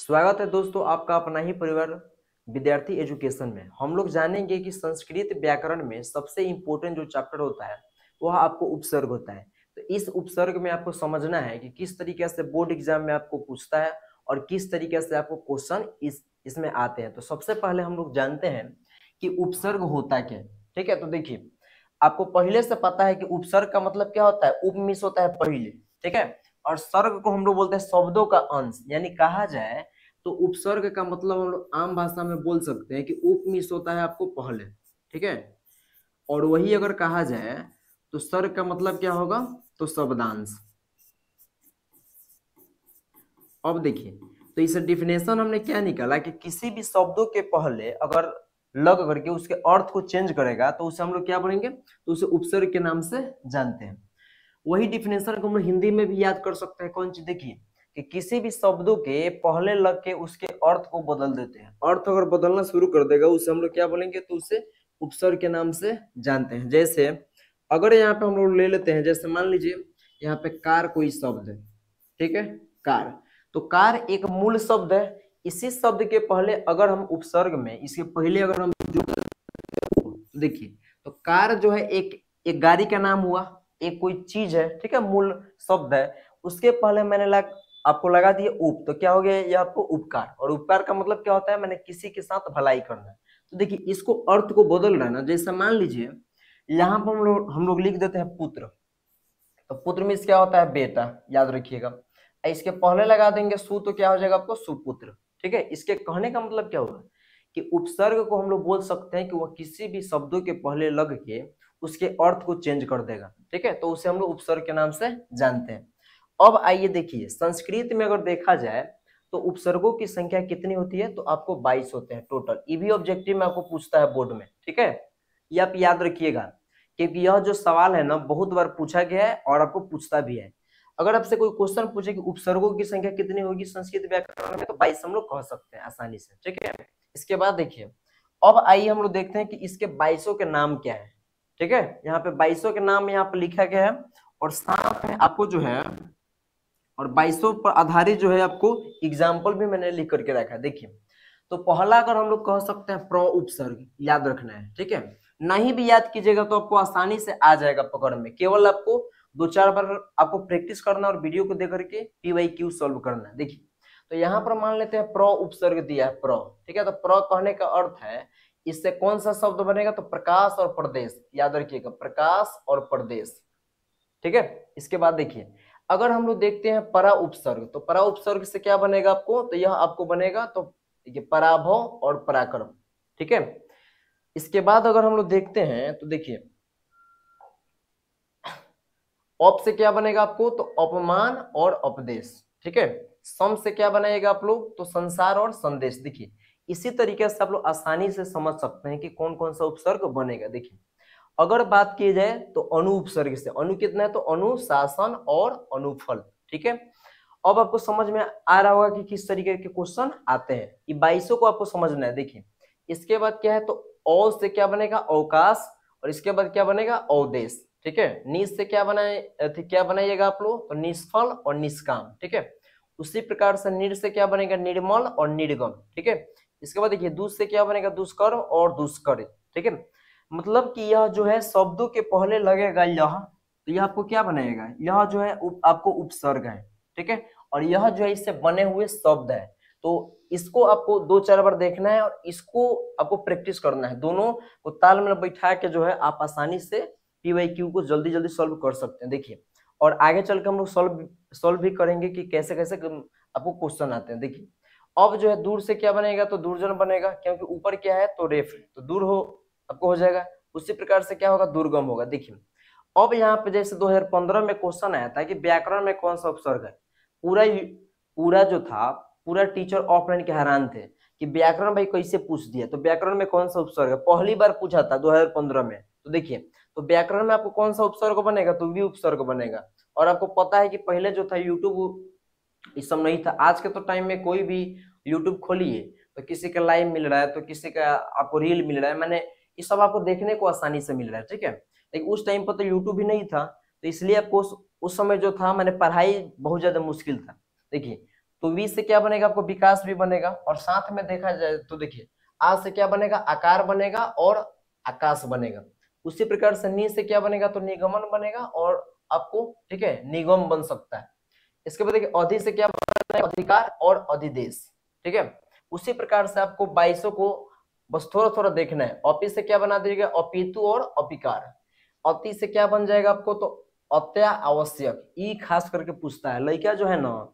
स्वागत है दोस्तों आपका अपना ही परिवार विद्यार्थी एजुकेशन में। हम लोग जानेंगे कि संस्कृत व्याकरण में सबसे इम्पोर्टेंट जो चैप्टर होता है वह आपको उपसर्ग होता है। तो इस उपसर्ग में आपको समझना है कि किस तरीके से बोर्ड एग्जाम में आपको पूछता है और किस तरीके से आपको क्वेश्चन इसमें आते हैं। तो सबसे पहले हम लोग जानते हैं कि उपसर्ग होता क्या है। ठीक है, तो देखिए आपको पहले से पता है कि उपसर्ग का मतलब क्या होता है। उप मीन्स होता है पहले, ठीक है, और सर्ग को हम लोग बोलते हैं शब्दों का अंश। यानी कहा जाए तो उपसर्ग का मतलब हम लोग आम भाषा में बोल सकते हैं कि उप मीन्स होता है आपको पहले, ठीक है, और वही अगर कहा जाए तो सर्ग का मतलब क्या होगा, तो शब्दांश। अब देखिए, तो इस डेफिनेशन हमने क्या निकाला कि किसी भी शब्दों के पहले अगर लग करके उसके अर्थ को चेंज करेगा तो उसे हम लोग क्या बोलेंगे, तो उसे उपसर्ग के नाम से जानते हैं। वही डिफिनेशन को हम लोग हिंदी में भी याद कर सकते हैं। कौन चीज, देखिए कि किसी भी शब्दों के पहले लग के उसके अर्थ को बदल देते हैं। अर्थ अगर बदलना शुरू कर देगा उसे हम लोग क्या बोलेंगे, तो उसे उपसर्ग के नाम से जानते हैं। जैसे अगर यहाँ पे हम लोग ले लेते हैं, जैसे मान लीजिए यहाँ पे कार कोई शब्द है, ठीक है, कार। तो कार एक मूल शब्द है। इसी शब्द के पहले अगर हम उपसर्ग में इसके पहले अगर हम जो देखिए, तो कार जो है एक एक गाड़ी का नाम हुआ, एक कोई चीज है, ठीक है, मूल शब्द है। उसके पहले मैंने आपको लगा दिया उप, तो क्या हो गया, ये आपको उपकार। और उपकार का मतलब क्या होता है, मैंने किसी के साथ भलाई करना। तो देखिए इसको अर्थ को बदल रहा है ना। जैसे मान लीजिए यहाँ पर हम लोग लिख देते हैं पुत्र। तो पुत्र में क्या होता है, बेटा, याद रखिएगा। इसके पहले लगा देंगे सु, तो क्या हो जाएगा आपको सुपुत्र। ठीक है, इसके कहने का मतलब क्या होगा कि उपसर्ग को हम लोग बोल सकते हैं कि वह किसी भी शब्दों के पहले लग के उसके अर्थ को चेंज कर देगा। ठीक है, तो उसे हम लोग उपसर्ग के नाम से जानते हैं। अब आइए देखिए, संस्कृत में अगर देखा जाए तो उपसर्गों की संख्या कितनी होती है, तो आपको 22 होते हैं टोटल। ये भी ऑब्जेक्टिव में आपको पूछता है बोर्ड में, ठीक है, ये आप याद रखिएगा, क्योंकि यह जो सवाल है ना बहुत बार पूछा गया है और आपको पूछता भी है। अगर आपसे कोई क्वेश्चन पूछे कि उपसर्गों की संख्या कितनी होगी संस्कृत व्याकरण में, तो 22 हम लोग कह सकते हैं आसानी से। ठीक है, इसके बाद देखिए, अब आइए हम लोग देखते हैं कि इसके 22 के नाम क्या है। ठीक है, यहाँ पे 22 के नाम यहाँ पे लिखा गया है और साथ में आपको जो है और 22 पर आधारित जो है आपको एग्जाम्पल भी मैंने लिख करके रखा है। देखिए, तो पहला अगर हम लोग कह सकते हैं प्र उपसर्ग, याद रखना है। ठीक है, नहीं भी याद कीजिएगा तो आपको आसानी से आ जाएगा पकड़ में। केवल आपको 2-4 बार आपको प्रैक्टिस करना और वीडियो को देख करके PYQ सॉल्व करना है। देखिए, तो यहाँ पर मान लेते हैं प्र उपसर्ग दिया है प्र। ठीक है, तो प्र कहने का अर्थ है इससे कौन सा शब्द बनेगा, तो प्रकाश और प्रदेश, याद रखिएगा, प्रकाश और प्रदेश। ठीक है, इसके बाद देखिए, अगर हम लोग देखते हैं परा उपसर्ग, तो परा उपसर्ग से क्या बनेगा आपको, तो यह आपको बनेगा, तो देखिए पराभव और पराक्रम। ठीक है, इसके बाद अगर हम लोग देखते हैं तो देखिए औप से क्या बनेगा आपको, तो अपमान और उपदेश। ठीक है, सम से क्या बनाएगा आप लोग, तो संसार और संदेश। देखिए इसी तरीके से आप लोग आसानी से समझ सकते हैं कि कौन कौन सा उपसर्ग बनेगा। देखिए अगर बात की जाए तो अनु उपसर्ग से, अनु कितना है, तो अनुशासन और अनुफल। ठीक है, अब आपको समझ में आ रहा होगा कि किस तरीके के क्वेश्चन आते हैं। ये 22 को आपको समझना है। देखिए इसके बाद क्या है, तो औ से क्या बनेगा, अवकाश, और इसके बाद क्या बनेगा, अवदेश। ठीक है, निस से क्या क्या बनाइएगा आप लोग, तो निष्फल और निष्काम। ठीक है, उसी प्रकार से निर से क्या बनेगा, निर्मल और निर्गम। ठीक है, इसके बाद देखिए दुष से क्या बनेगा, दुष्कर्म और दुष्कर। ठीक है, मतलब कि यह जो है शब्दों के पहले लगेगा यह, तो यह आपको क्या बनाएगा, यह जो है आपको उपसर्ग है। ठीक है, और यह जो है इससे बने हुए शब्द है। तो इसको आपको 2-4 बार देखना है और इसको आपको प्रैक्टिस करना है। दोनों को ताल में बैठा के जो है आप आसानी से PYQ को जल्दी जल्दी सॉल्व कर सकते हैं। देखिए, और आगे चल के हम लोग सॉल्व भी करेंगे कि कैसे कैसे आपको क्वेश्चन आते हैं। देखिए अब जो है दूर से क्या बनेगा, तो दूरजन बनेगा, क्योंकि ऊपर क्या है, तो रेफ, तो दूर हो आपको हो जाएगा। उसी प्रकार से क्या होगा, दुर्गम होगा। देखिए अब यहाँ पे जैसे 2015 में क्वेश्चन आया था कि व्याकरण में कौन सा उपसर्ग है, पूरा पूरा जो था पूरा टीचर ऑफलाइन के हैरान थे कि व्याकरण भाई कैसे पूछ दिया, तो व्याकरण में कौन सा उपसर्ग है, पहली बार पूछा था 2015 में। तो देखिए, तो व्याकरण में आपको कौन सा उपसर्ग बनेगा, तो वी उपसर्ग बनेगा। और आपको पता है कि पहले जो था यूट्यूब इस सब नहीं था। आज के तो टाइम में कोई भी यूट्यूब खोलिए तो किसी का लाइव मिल रहा है, तो किसी का आपको रील मिल रहा है, मैंने ये सब आपको देखने को आसानी से मिल रहा है। ठीक है, लेकिन उस टाइम पर तो यूट्यूब भी नहीं था, तो इसलिए आपको उस समय जो था मैंने पढ़ाई बहुत ज्यादा मुश्किल था। देखिए, तो वी से क्या बनेगा आपको विकास भी बनेगा, और साथ में देखा जाए तो देखिए आ से क्या बनेगा आकार बनेगा और आकाश बनेगा। उसी प्रकार से नी से क्या बनेगा तो निगमन बनेगा और आपको ठीक है निगम बन सकता है। इसके बाद देखिए अधि से क्या बनेगा अधिकार और अधिदेश, ठीक है। उसी प्रकार से आपको 22 को बस थोड़ा थोड़ा देखना है। अपि से क्या बना दीजिएगा अपितु और अपिकार। अति से क्या बन जाएगा आपको तो अत्या आवश्यक, ई खास करके पूछता है लड़का जो है ना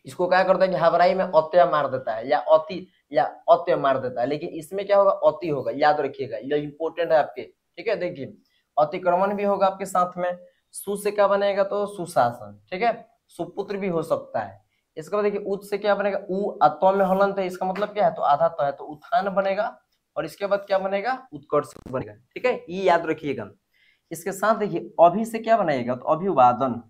इसको क्या करता है कि हबराई में अत्या मार देता है या अति या अत्य मार देता है, लेकिन इसमें क्या होगा अति होगा, याद रखिएगा ये इंपॉर्टेंट है आपके, ठीक है। देखिए अतिक्रमण भी होगा आपके साथ में। सु से क्या बनेगा तो सुशासन, ठीक है, सुपुत्र भी हो सकता है। इसके बाद देखिए उत से क्या बनेगा उ अत्व में हलंत है, इसका मतलब क्या है तो आधा तो है तो उत्थान बनेगा, और इसके बाद क्या बनेगा उत्कर्ष बनेगा, ठीक है, ये याद रखिएगा। इसके साथ देखिए अभि से क्या बनाइएगा तो अभिवादन,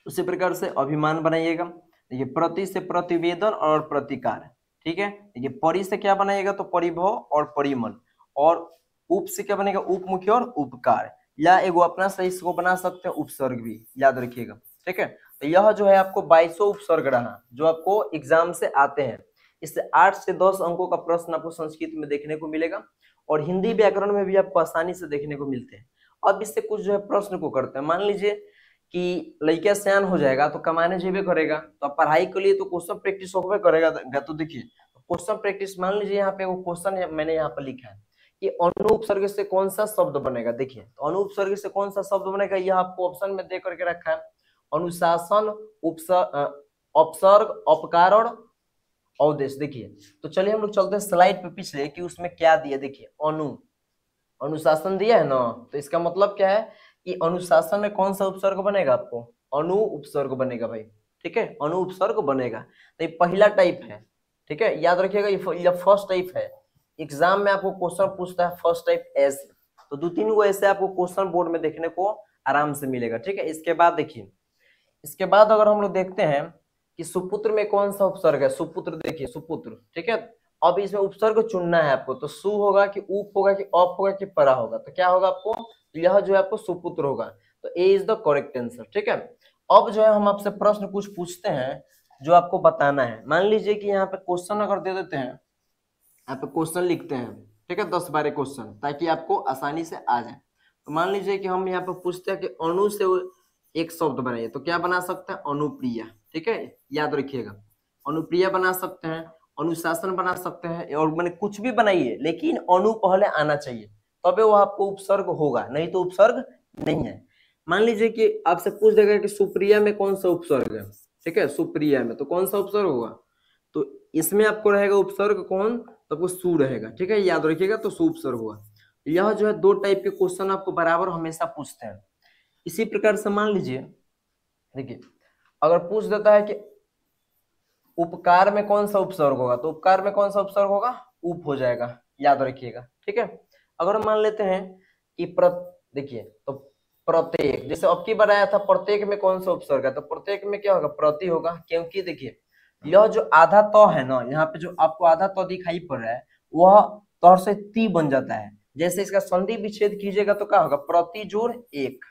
उसी प्रकार से अभिमान बनाइएगा। देखिए प्रति से प्रतिवेदन और प्रतिकार, ठीक है। देखिए परि से क्या बनाइएगा तो परिभव और परिमल, और उप से क्या बनेगा उपमुख्य और उपकार, या एगो अपना से इसको बना सकते हैं उपसर्ग भी, याद रखिएगा, ठीक है। तो यह जो है आपको 22 उपसर्ग रहा जो आपको एग्जाम से आते हैं। इससे 8 से 10 अंकों का प्रश्न आपको संस्कृत में देखने को मिलेगा, और हिंदी व्याकरण में भी आपको आसानी से देखने को मिलते हैं। अब इससे कुछ जो है प्रश्न को करते हैं। मान लीजिए कि लड़का सयान हो जाएगा तो कमाने जेबे करेगा, तो पढ़ाई के लिए तो क्वेश्चन प्रैक्टिस होगा करेगा। तो देखिए क्वेश्चन प्रैक्टिस मान लीजिए यहाँ पे वो क्वेश्चन मैंने यहाँ पर लिखा है कि अनु उपसर्ग से कौन सा शब्द बनेगा। देखिए तो अनु उपसर्ग से कौन सा शब्द बनेगा यह आपको ऑप्शन में दे करके रखा है। अनुशासन, उपसर्ग, अपकार और अवदेश। देखिए तो चलिए हम लोग चलते हैं स्लाइड पे पिछले कि उसमें क्या दिया। देखिए अनुशासन दिया है ना, तो इसका मतलब क्या है कि अनुशासन में कौन सा उपसर्ग बनेगा आपको अनु उपसर्ग बनेगा भाई, ठीक है, अनु उपसर्ग बनेगा। तो ये पहला टाइप है, ठीक है, याद रखिएगा ये फर्स्ट टाइप है। एग्जाम में आपको क्वेश्चन पूछता है फर्स्ट टाइप ऐसे, तो 2-3 को ऐसे आपको क्वेश्चन बोर्ड में देखने को आराम से मिलेगा, ठीक है। इसके बाद देखिए इसके बाद अगर हम लोग देखते हैं कि सुपुत्र में कौन सा उपसर्ग है, सुपुत्र देखिए सुपुत्र, ठीक है। अब इसमें उपसर्ग चुनना है आपको, तो सु होगा कि उप होगा कि अप होगा कि परा होगा, तो क्या होगा आपको यह जो है आपको सुपुत्र होगा, तो ए इज द करेक्ट आंसर, ठीक है। अब जो है हम आपसे प्रश्न कुछ पूछते हैं जो आपको बताना है। मान लीजिए कि यहाँ पे क्वेश्चन अगर दे देते हैं, यहाँ पे क्वेश्चन लिखते हैं, ठीक है, 10-12 क्वेश्चन ताकि आपको आसानी से आ जाए। तो मान लीजिए कि हम यहाँ पे पूछते हैं कि अणु से एक शब्द बनाइए, तो क्या बना सकते हैं अनुप्रिया, ठीक है, याद रखिएगा अनुप्रिया बना सकते हैं, अनुशासन बना सकते हैं, और मैंने कुछ भी बनाइए लेकिन अनु पहले आना चाहिए तबे वो आपको उपसर्ग होगा, नहीं तो उपसर्ग नहीं है। मान लीजिए कि आपसे पूछ देगा कि सुप्रिया में कौन सा उपसर्ग है, ठीक है, सुप्रिया में तो कौन सा उपसर्ग होगा, तो इसमें आपको रहेगा उपसर्ग कौन तो आपको सु रहेगा, ठीक है, याद रखिएगा, तो सु उपसर्ग होगा। यह जो है 2 टाइप के क्वेश्चन आपको बराबर हमेशा पूछते हैं। इसी प्रकार से मान लीजिए देखिए अगर पूछ देता है कि उपकार में कौन सा उपसर्ग होगा, तो उपकार में कौन सा उपसर्ग होगा उप हो जाएगा, याद रखिएगा, ठीक है। अगर मान लेते हैं कि देखिए तो प्रत्येक, जैसे अब की बनाया था प्रत्येक में कौन सा उपसर्ग है, तो प्रत्येक में क्या होगा प्रति होगा, क्योंकि देखिए यह जो आधा त है ना, यहाँ पे जो आपको आधा त दिखाई पड़ रहा है वह तौर से ती बन जाता है। जैसे इसका संधि विच्छेद कीजिएगा तो क्या होगा प्रति जोड़ एक,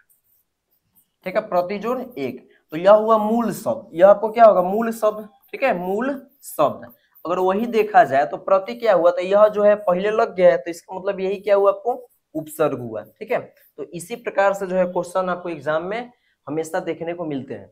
ठीक है, प्रति जोड़ एक, तो यह हुआ मूल शब्द, यह आपको क्या होगा मूल शब्द, ठीक है, मूल शब्द। अगर वही देखा जाए तो प्रति क्या हुआ, तो यह जो है पहले लग गया है, तो इसका मतलब यही क्या हुआ आपको उपसर्ग हुआ, ठीक है। तो इसी प्रकार से जो है क्वेश्चन आपको एग्जाम में हमेशा देखने को मिलते हैं।